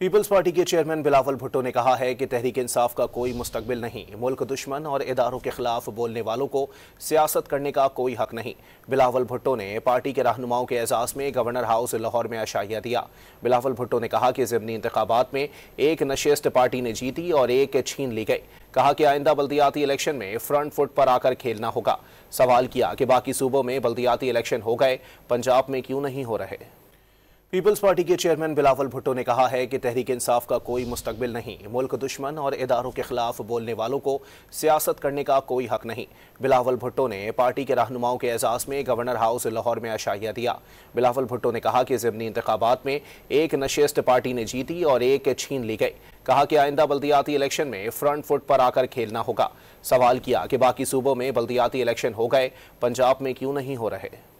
Peoples party के chairman Bilawal Bhutto ने कहा है कि तहरीक इंसाफ का कोई मुस्तकबिल नहीं। मुल्क दुश्मन और इदारों के खिलाफ बोलने वालों को सियासत करने का कोई हक नहीं। बिलावल भुट्टो ने पार्टी के रहनुमाओं के एजाज में गवर्नर हाउस लाहौर में अशाइया दिया। बिलावल भुट्टो ने कहा कि ज़िमनी इंतखाबात में एक नशिस्त पार्टी ने जीती और एक छीन ली गई। कहा कि आइंदा बल्दियाती इलेक्शन में फ्रंट फुट पर आकर खेलना होगा। सवाल किया कि बाकी सूबों में बल्दियाती इलेक्शन हो गए, पंजाब में क्यों नहीं हो रहे। पीपल्स पार्टी के चेयरमैन बिलावल भुट्टो ने कहा है कि तहरीक इंसाफ का कोई मुस्तकबिल नहीं। मुल्क दुश्मन और इदारों के खिलाफ बोलने वालों को सियासत करने का कोई हक नहीं। बिलावल भुट्टो ने पार्टी के रहनुमाओं के एजाज में गवर्नर हाउस लाहौर में अशाइया दिया। बिलावल भुट्टो ने कहा कि ज़िमनी इंतखाबात में एक नशिस्त पार्टी ने जीती और एक छीन ली गई। कहा कि आइंदा बल्दियाती इलेक्शन में फ्रंट फुट पर आकर खेलना होगा। सवाल किया कि बाकी सूबों में बल्दियाती इलेक्शन हो गए, पंजाब में क्यों नहीं हो रहे।